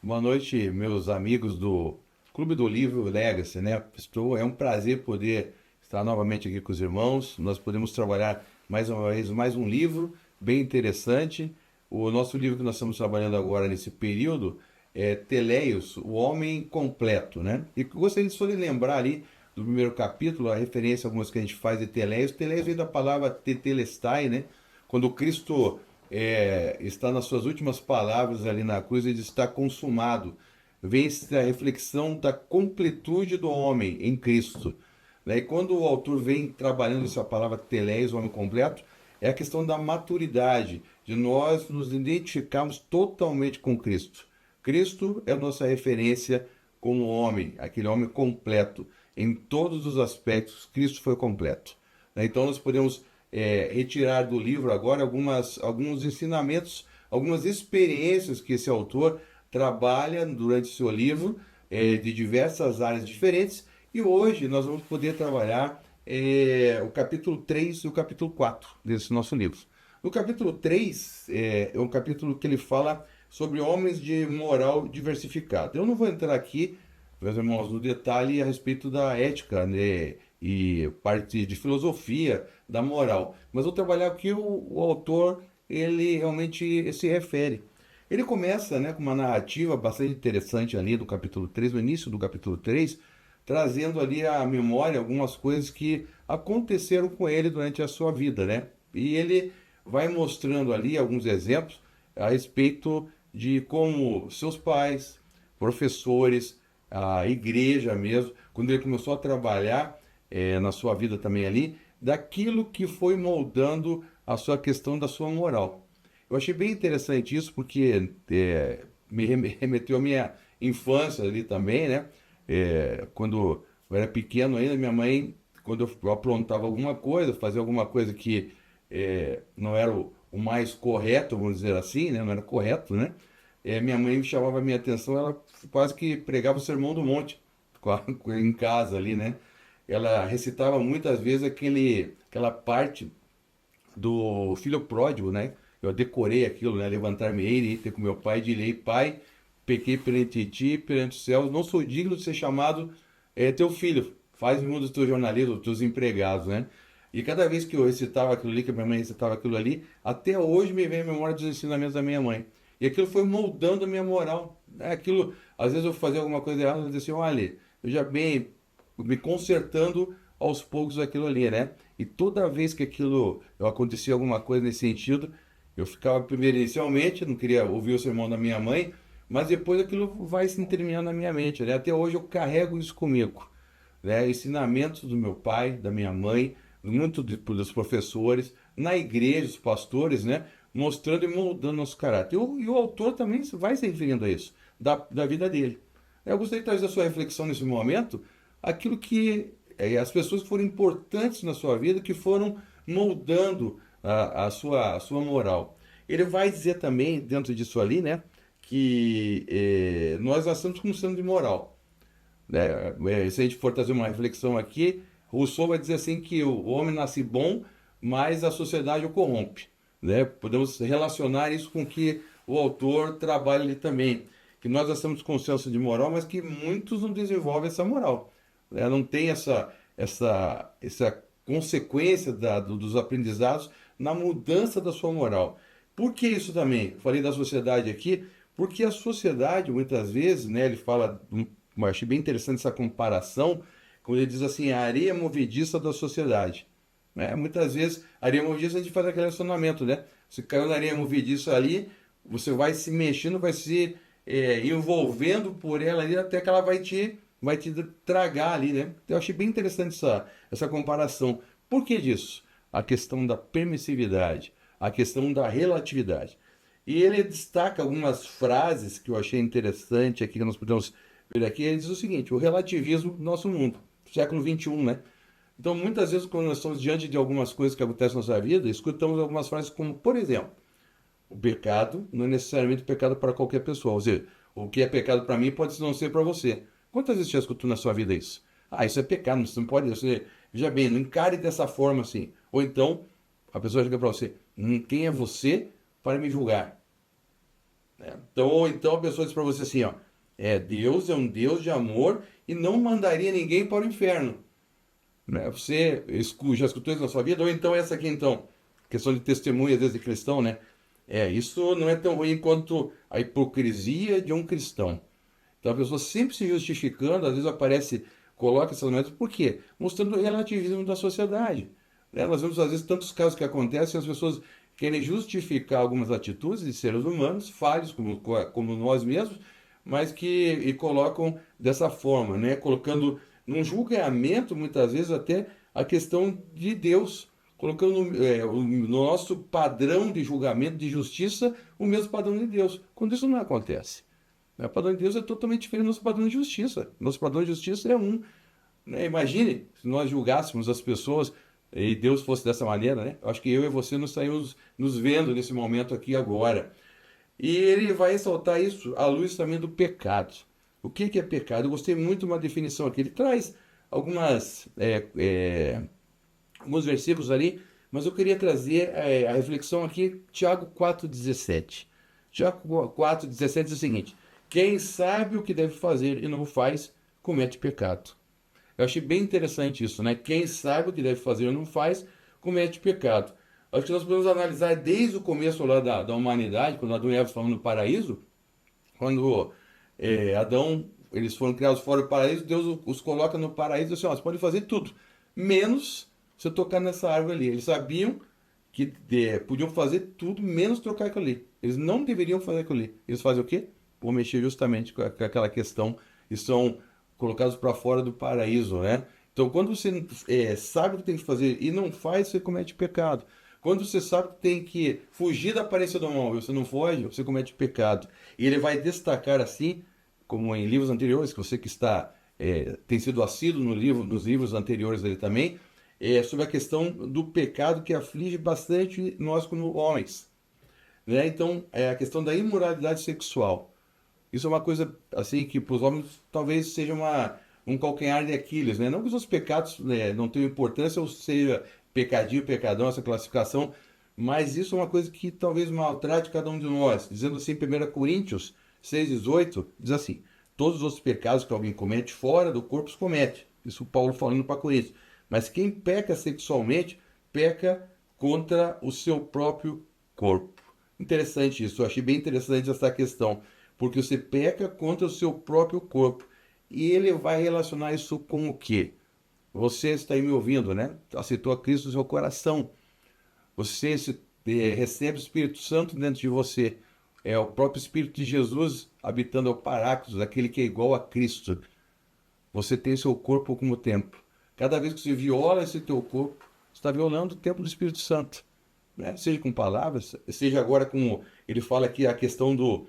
Boa noite, meus amigos do Clube do Livro Legacy, né? É um prazer poder estar novamente aqui com os irmãos. Nós podemos trabalhar mais uma vez mais um livro bem interessante. O nosso livro que nós estamos trabalhando agora nesse período é Teleios, o Homem Completo, né? E gostaria de só de lembrar ali do primeiro capítulo, a referência a algumas que a gente faz de Teleios. Teleios vem da palavra tetelestai, né? Quando Cristo está nas suas últimas palavras ali na cruz, ele diz: está consumado. Vem a reflexão da completude do homem em Cristo. Né? E quando o autor vem trabalhando essa palavra teleios, o homem completo, é a questão da maturidade, de nós nos identificarmos totalmente com Cristo. Cristo é a nossa referência como homem, aquele homem completo. Em todos os aspectos, Cristo foi completo. Né? Então nós podemos retirar do livro agora alguns ensinamentos, algumas experiências que esse autor trabalha durante seu livro, de diversas áreas diferentes, e hoje nós vamos poder trabalhar o capítulo 3 e o capítulo 4 desse nosso livro. No capítulo 3 é um capítulo que ele fala sobre homens de moral diversificada. Eu não vou entrar aqui, meus irmãos, no detalhe a respeito da ética, né, e parte de filosofia, da moral. Mas vou trabalhar aqui o autor, ele realmente se refere. Ele começa, né, com uma narrativa bastante interessante ali do capítulo 3, no início do capítulo 3, trazendo ali à memória algumas coisas que aconteceram com ele durante a sua vida, né? E ele vai mostrando ali alguns exemplos a respeito de como seus pais, professores, a igreja mesmo, quando ele começou a trabalhar na sua vida também ali, daquilo que foi moldando a sua questão da sua moral. Eu achei bem interessante isso porque me remeteu à minha infância ali também, né? Quando eu era pequeno ainda, minha mãe, quando eu aprontava alguma coisa, fazia alguma coisa que não era o mais correto, vamos dizer assim, né? Não era correto, né? Minha mãe chamava a minha atenção, ela quase que pregava o sermão do monte em casa ali, né? Ela recitava muitas vezes aquela parte do filho pródigo, né? Eu decorei aquilo, né? Levantar-me-ei e ter com meu pai, direi: Pai, pequei perante ti, perante os céus, não sou digno de ser chamado teu filho. Faz-me um dos teus jornaleiros, dos teus empregados, né? E cada vez que eu recitava aquilo ali, que a minha mãe recitava aquilo ali, até hoje me vem a memória dos ensinamentos da minha mãe. E aquilo foi moldando a minha moral. Aquilo, às vezes eu fazia alguma coisa errada, eu dizia assim: olha, eu já bem me consertando aos poucos aquilo ali, né? E toda vez que aquilo acontecia alguma coisa nesse sentido, eu ficava primeiro inicialmente, não queria ouvir o sermão da minha mãe, mas depois aquilo vai se interminando na minha mente, né? Até hoje eu carrego isso comigo, né? Ensinamentos do meu pai, da minha mãe, muito dos professores, na igreja, os pastores, né? Mostrando e moldando nosso caráter. E o autor também vai se referindo a isso, da vida dele. Eu gostaria de trazer a sua reflexão nesse momento, aquilo que as pessoas que foram importantes na sua vida, que foram moldando a sua moral. Ele vai dizer também, dentro disso ali, né, que nós nascemos como sendo de moral. Né? Se a gente for trazer uma reflexão aqui, Rousseau vai dizer assim que o homem nasce bom, mas a sociedade o corrompe. Né? Podemos relacionar isso com que o autor trabalha ali também, que nós nascemos com senso de moral, mas que muitos não desenvolvem essa moral. Né? Não tem essa consequência dos aprendizados na mudança da sua moral. Por que isso também? Falei da sociedade aqui, porque a sociedade, muitas vezes, né, ele fala, eu achei bem interessante essa comparação, quando ele diz assim: a areia movediça da sociedade. Né? Muitas vezes, a areia movediça, a gente faz aquele relacionamento, né? Você caiu na areia movediça ali, você vai se mexendo, vai se envolvendo por ela ali, até que ela vai te tragar ali, né? Então, eu achei bem interessante essa comparação. Por que disso? A questão da permissividade, a questão da relatividade. E ele destaca algumas frases que eu achei interessante aqui, que nós podemos ver aqui. Ele diz o seguinte: o relativismo do nosso mundo, século XXI, né? Então, muitas vezes, quando nós estamos diante de algumas coisas que acontecem na nossa vida, escutamos algumas frases como, por exemplo, o pecado não é necessariamente pecado para qualquer pessoa. Ou seja, o que é pecado para mim pode não ser para você. Quantas vezes você já escutou na sua vida isso? Ah, isso é pecado, você não pode. Você, veja bem, não encare dessa forma assim. Ou então, a pessoa chega para você: quem é você para me julgar? né? Então a pessoa diz para você assim, ó, Deus é um Deus de amor e não mandaria ninguém para o inferno, né? Você já escutou isso na sua vida? Ou então essa aqui, então, questão de testemunho, às vezes, de cristão, né? Isso não é tão ruim quanto a hipocrisia de um cristão. Então a pessoa sempre se justificando, às vezes aparece, coloca esses elementos, por quê? Mostrando o relativismo da sociedade, né? Nós vemos, às vezes, tantos casos que acontecem, as pessoas querem justificar algumas atitudes de seres humanos, falhos como nós mesmos, mas e colocam dessa forma, né? Colocando num julgamento, muitas vezes, até a questão de Deus, colocando no nosso padrão de julgamento, de justiça, o mesmo padrão de Deus, quando isso não acontece. O padrão de Deus é totalmente diferente do nosso padrão de justiça. Nosso padrão de justiça é um, né? Imagine se nós julgássemos as pessoas e Deus fosse dessa maneira, né? Eu acho que eu e você nos saímos nos vendo nesse momento aqui agora. E ele vai ressaltar isso à luz também do pecado. O que é pecado? Eu gostei muito de uma definição aqui. Ele traz alguns versículos ali, mas eu queria trazer a reflexão aqui, Tiago 4,17. Tiago 4,17 diz o seguinte: quem sabe o que deve fazer e não o faz, comete pecado. Eu achei bem interessante isso, né? Quem sabe o que deve fazer e não faz, comete pecado. Acho que nós podemos analisar desde o começo lá da humanidade, quando Adão e Eva estavam no paraíso, quando Adão, eles foram criados fora do paraíso, Deus os coloca no paraíso e diz assim, ó, você pode fazer tudo, menos você tocar nessa árvore ali. Eles sabiam que podiam fazer tudo, menos tocar aquilo ali. Eles não deveriam fazer aquilo ali. Eles fazem o quê? Por mexer justamente com aquela questão e são colocados para fora do paraíso, né? Então, quando você sabe o que tem que fazer e não faz, você comete pecado. Quando você sabe que tem que fugir da aparência do mal e você não foge, você comete pecado. E ele vai destacar assim, como em livros anteriores, que você que tem sido assíduo nos livros anteriores dele também, sobre a questão do pecado que aflige bastante nós como homens, né? Então, é a questão da imoralidade sexual. Isso é uma coisa assim que para os homens talvez seja um calcanhar de Aquiles, né? Não que os outros pecados, né, não tenham importância ou seja pecadinho, pecadão, essa classificação, mas isso é uma coisa que talvez maltrate cada um de nós. Dizendo assim, 1 Coríntios 6,18, diz assim: todos os outros pecados que alguém comete fora do corpo os comete. Isso Paulo falando para Coríntios. Mas quem peca sexualmente, peca contra o seu próprio corpo. Interessante isso, eu achei bem interessante essa questão, porque você peca contra o seu próprio corpo. E ele vai relacionar isso com o quê? Você está aí me ouvindo, né? Aceitou a Cristo no seu coração. Você recebe o Espírito Santo dentro de você. É o próprio Espírito de Jesus habitando o Paráclitos, aquele que é igual a Cristo. Você tem seu corpo como templo. Cada vez que você viola esse teu corpo, você está violando o templo do Espírito Santo, né? Seja com palavras, seja agora com... Ele fala aqui a questão do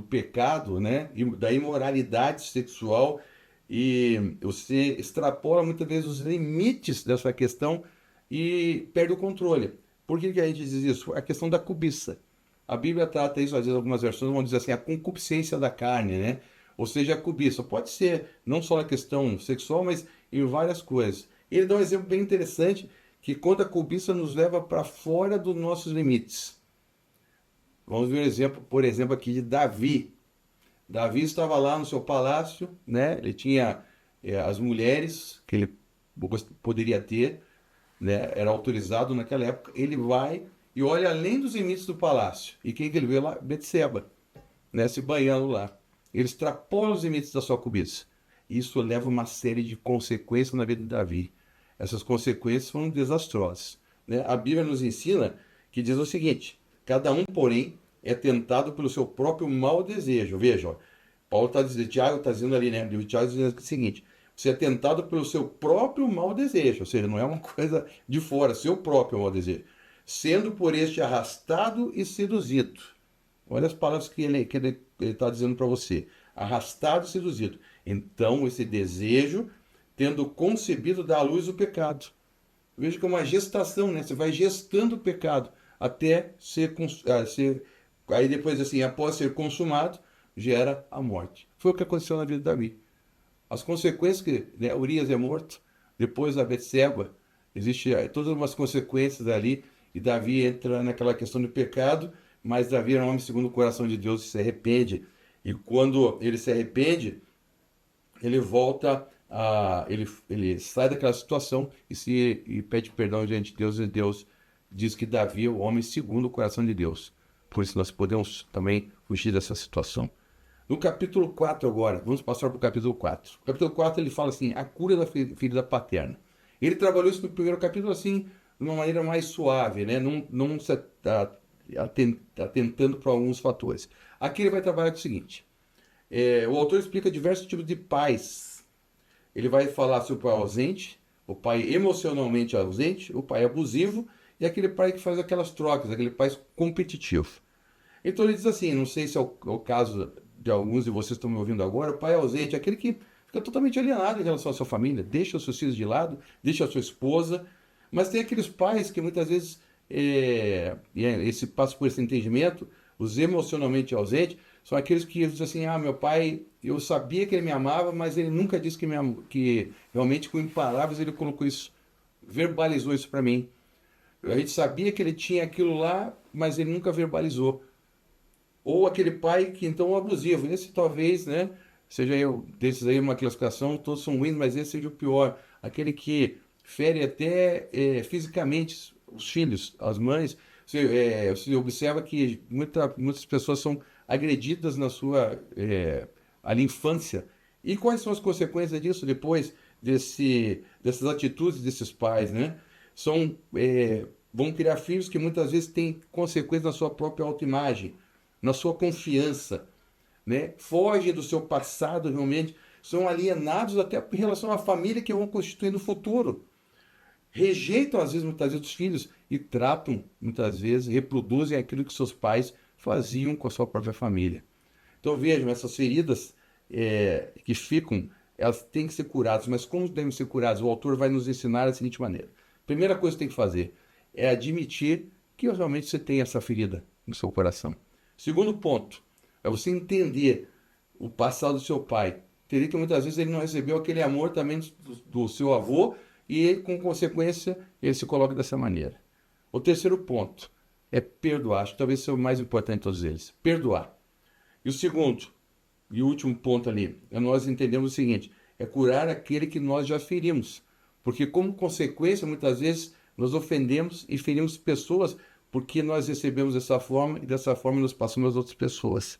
pecado, né? E da imoralidade sexual, e você extrapola muitas vezes os limites dessa questão e perde o controle. Por que a gente diz isso? A questão da cobiça. A Bíblia trata isso, às vezes algumas versões vão dizer assim, a concupiscência da carne, né? Ou seja, a cobiça. Pode ser não só na questão sexual, mas em várias coisas. Ele dá um exemplo bem interessante, que quando a cobiça nos leva para fora dos nossos limites. Vamos ver um exemplo, por exemplo, aqui de Davi. Davi estava lá no seu palácio, né? Ele tinha as mulheres que ele poderia ter, né? Era autorizado naquela época. Ele vai e olha além dos limites do palácio. E quem que ele vê lá? Betseba, né? Se banhando lá. Ele extrapola os limites da sua cobiça. Isso leva uma série de consequências na vida de Davi. Essas consequências foram desastrosas, né? A Bíblia nos ensina que diz o seguinte: cada um, porém, é tentado pelo seu próprio mau desejo. Veja, ó, Paulo está dizendo, Tiago está dizendo ali, né? O Tiago está dizendo o seguinte: você é tentado pelo seu próprio mau desejo, ou seja, não é uma coisa de fora, seu próprio mau desejo, sendo por este arrastado e seduzido. Olha as palavras que ele está dizendo para você: arrastado e seduzido. Então, esse desejo, tendo concebido, dá à luz o pecado. Veja que é uma gestação, né? Você vai gestando o pecado até ser aí depois, assim, após ser consumado, gera a morte. Foi o que aconteceu na vida de Davi. As consequências que, né, Urias é morto, depois a Betseba, existe todas umas consequências ali, e Davi entra naquela questão do pecado, mas Davi era um homem segundo o coração de Deus e se arrepende. E quando ele se arrepende, ele volta ele sai daquela situação e pede perdão diante de Deus, e Deus diz que Davi é o homem segundo o coração de Deus. Por isso nós podemos também fugir dessa situação. No capítulo 4 agora, vamos passar para o capítulo 4. No capítulo 4 ele fala assim, a cura da ferida paterna. Ele trabalhou isso no primeiro capítulo assim, de uma maneira mais suave, né? Não se atentando para alguns fatores. Aqui ele vai trabalhar com o seguinte, o autor explica diversos tipos de pais. Ele vai falar sobre o pai ausente, o pai emocionalmente ausente, o pai abusivo e aquele pai que faz aquelas trocas, aquele pai competitivo. Então ele diz assim, não sei se é o caso de alguns de vocês que estão me ouvindo agora, o pai ausente é aquele que fica totalmente alienado em relação à sua família, deixa os seus filhos de lado, deixa a sua esposa, mas tem aqueles pais que muitas vezes passam por esse entendimento, os emocionalmente ausentes, são aqueles que dizem assim, meu pai, eu sabia que ele me amava, mas ele nunca disse que realmente com palavras ele colocou isso, verbalizou isso para mim. A gente sabia que ele tinha aquilo lá, mas ele nunca verbalizou. Ou aquele pai que então é abusivo. Esse talvez, né, seja desses aí uma classificação, todos são ruins, mas esse seja o pior. Aquele que fere até fisicamente os filhos, as mães. Você observa que muitas pessoas são agredidas na sua ali, infância. E quais são as consequências disso depois dessas atitudes desses pais, né? Vão criar filhos que muitas vezes têm consequências na sua própria autoimagem, na sua confiança, né? Fogem do seu passado realmente, são alienados até em relação à família que vão constituir no futuro. Rejeitam, às vezes, muitas vezes, os filhos e tratam, muitas vezes, reproduzem aquilo que seus pais faziam com a sua própria família. Então vejam, essas feridas que ficam, elas têm que ser curadas, mas como devem ser curadas? O autor vai nos ensinar da seguinte maneira. Primeira coisa que você tem que fazer é admitir que realmente você tem essa ferida no seu coração. Segundo ponto, é você entender o passado do seu pai. Entender que muitas vezes ele não recebeu aquele amor também do seu avô e, com consequência, ele se coloca dessa maneira. O terceiro ponto é perdoar. Acho que talvez seja o mais importante de todos eles. Perdoar. E o segundo, e o último ponto ali, nós entendemos o seguinte, é curar aquele que nós já ferimos. Porque, como consequência, muitas vezes, nós ofendemos e ferimos pessoas porque nós recebemos dessa forma e dessa forma nos passamos às outras pessoas.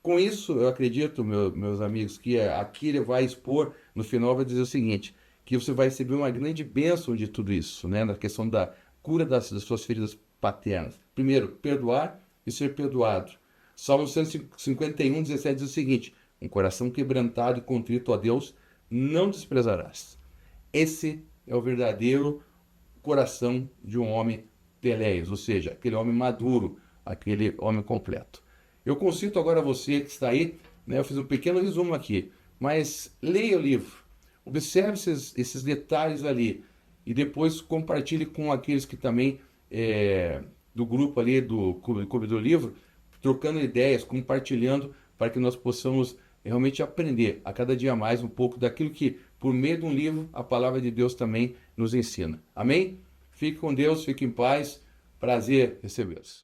Com isso, eu acredito, meus amigos, que aqui ele vai expor, no final vai dizer o seguinte, que você vai receber uma grande bênção de tudo isso, né? Na questão da cura das suas feridas paternas. Primeiro, perdoar e ser perdoado. Salmo 151, 17 diz o seguinte, um coração quebrantado e contrito a Deus não desprezarás. Esse é o verdadeiro coração de um homem teleios, ou seja, aquele homem maduro, aquele homem completo. Eu consulto agora você que está aí, né, eu fiz um pequeno resumo aqui, mas leia o livro, observe esses detalhes ali e depois compartilhe com aqueles que também, do grupo ali, do Clube do Livro, trocando ideias, compartilhando para que nós possamos realmente aprender a cada dia mais um pouco daquilo que, por meio de um livro, a palavra de Deus também nos ensina. Amém? Fique com Deus, fique em paz. Prazer recebê-los.